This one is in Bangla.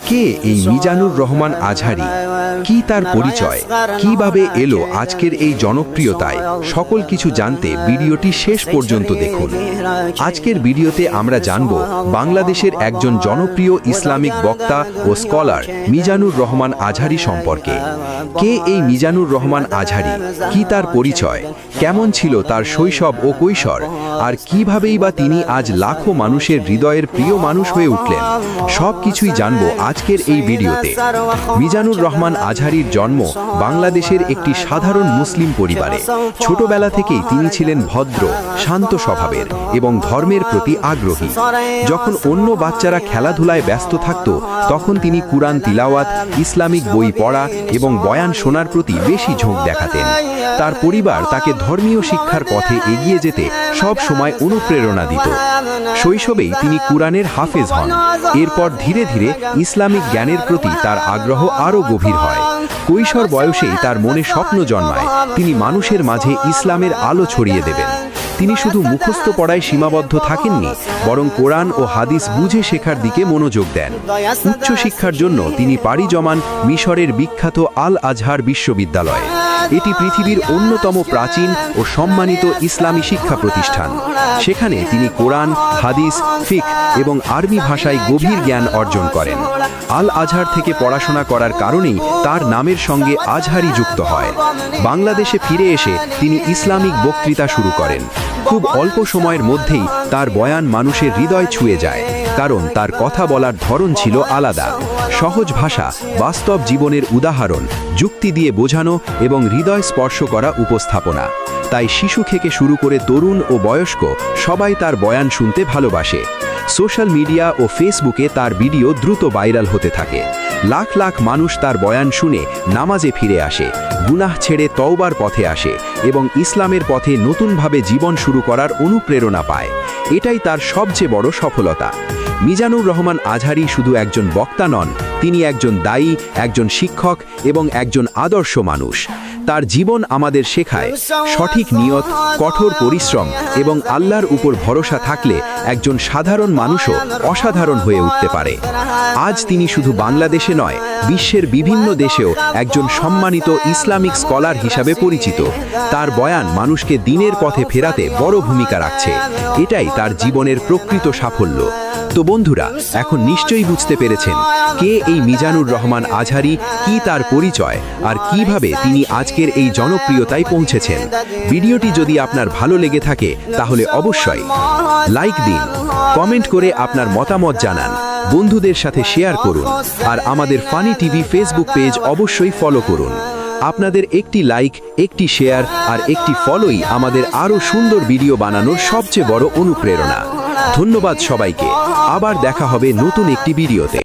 কে এই মিজানুর রহমান আজহারি, কি তার পরিচয়, কিভাবে এলো আজকের এই জনপ্রিয়তায়, সকল কিছু জানতে ভিডিওটি শেষ পর্যন্ত দেখুন। আজকের ভিডিওতে আমরা জানব বাংলাদেশের একজন জনপ্রিয় ইসলামিক বক্তা ও স্কলার মিজানুর রহমান আজহারি সম্পর্কে। কে এই মিজানুর রহমান আজহারি, কি তার পরিচয়, কেমন ছিল তার শৈশব ও কৈশোর, আর কিভাবেই বা তিনি আজ লাখো মানুষের হৃদয়ের প্রিয় মানুষ হয়ে উঠলেন, সব কিছুই জানব আজকের এই ভিডিওতে। মিজানুর রহমান আজহারির জন্ম বাংলাদেশের একটি সাধারণ মুসলিম পরিবারে। ছোটবেলা থেকেই তিনি ছিলেন ভদ্র, শান্ত স্বভাবের এবং ধর্মের প্রতি আগ্রহী। যখন অন্য বাচ্চারা খেলাধুলায় ব্যস্ত থাকত, তখন তিনি কুরআন তিলাওয়াত, ইসলামিক বই পড়া এবং বয়ান শোনার প্রতি বেশি ঝোঁক দেখাতেন। তার পরিবার তাকে ধর্মীয় শিক্ষার পথে এগিয়ে যেতে সব সময় অনুপ্রেরণা দিত। শৈশবেই তিনি কুরআনের হাফেজ হন। এরপর ধীরে ধীরে ইসলামিক জ্ঞানের প্রতি তার আগ্রহ আরও গভীর হয়। কৈশোর বয়সেই তার মনে স্বপ্ন জন্মায় তিনি মানুষের মাঝে ইসলামের আলো ছড়িয়ে দেবেন। তিনি শুধু মুখস্থ পড়ায় সীমাবদ্ধ থাকেননি, বরং কোরআন ও হাদিস বুঝে শেখার দিকে মনোযোগ দেন। উচ্চশিক্ষার জন্য তিনি পাড়ি জমান মিশরের বিখ্যাত আল আজহার বিশ্ববিদ্যালয়ে। এটি পৃথিবীর অন্যতম প্রাচীন ও সম্মানিত ইসলামী শিক্ষা প্রতিষ্ঠান। সেখানে তিনি কোরআন, হাদিস, ফিকহ এবং আরবি ভাষায় গভীর জ্ঞান অর্জন করেন। আল আজহার থেকে পড়াশোনা করার কারণেই তার নামের সঙ্গে আজহারি যুক্ত হয়। বাংলাদেশে ফিরে এসে তিনি ইসলামিক বক্তৃতা শুরু করেন। খুব অল্প সময়ের মধ্যেই তার বয়ান মানুষের হৃদয় ছুঁয়ে যায়, কারণ তার কথা বলার ধরন ছিল আলাদা। সহজ ভাষা, বাস্তব জীবনের উদাহরণ, যুক্তি দিয়ে বোঝানো এবং হৃদয় স্পর্শ করা উপস্থাপনা। তাই শিশু থেকে শুরু করে তরুণ ও বয়স্ক সবাই তার বয়ান শুনতে ভালোবাসে। সোশ্যাল মিডিয়া ও ফেসবুকে তার ভিডিও দ্রুত ভাইরাল হতে থাকে। লাখ লাখ মানুষ তার বয়ান শুনে নামাজে ফিরে আসে, গুনাহ ছেড়ে তওবার পথে আসে এবং ইসলামের পথে নতুনভাবে জীবন শুরু করার অনুপ্রেরণা পায়। এটাই তার সবচেয়ে বড় সফলতা। মিজানুর রহমান আজহারি শুধু একজন বক্তা নন, তিনি একজন দায়ী, একজন শিক্ষক এবং একজন আদর্শ মানুষ। তার জীবন আমাদের শেখায় সঠিক নিয়ত, কঠোর পরিশ্রম এবং আল্লাহর উপর ভরসা থাকলে একজন সাধারণ মানুষও অসাধারণ হয়ে উঠতে পারে। আজ তিনি শুধু বাংলাদেশে নয়, বিশ্বের বিভিন্ন দেশেও একজন সম্মানিত ইসলামিক স্কলার হিসাবে পরিচিত। তার বয়ান মানুষকে দ্বীনের পথে ফেরাতে বড় ভূমিকা রাখছে। এটাই তার জীবনের প্রকৃত সাফল্য। তো বন্ধুরা, এখন নিশ্চয়ই বুঝতে পেরেছেন কে এই মিজানুর রহমান আজহারি, কি তার পরিচয়, আর কিভাবে তিনি আজকের এই জনপ্রিয়তায় পৌঁছেছেন। ভিডিওটি যদি আপনার ভালো লেগে থাকে তাহলে অবশ্যই লাইক দিন, কমেন্ট করে আপনার মতামত জানান, বন্ধুদের সাথে শেয়ার করুন, আর আমাদের ফানি টিভি ফেসবুক পেজ অবশ্যই ফলো করুন। আপনাদের একটি লাইক, একটি শেয়ার আর একটি ফলোই আমাদের আরও সুন্দর ভিডিও বানানোর সবচেয়ে বড় অনুপ্রেরণা। ধন্যবাদ সবাইকে। আবার দেখা হবে নতুন একটি ভিডিওতে।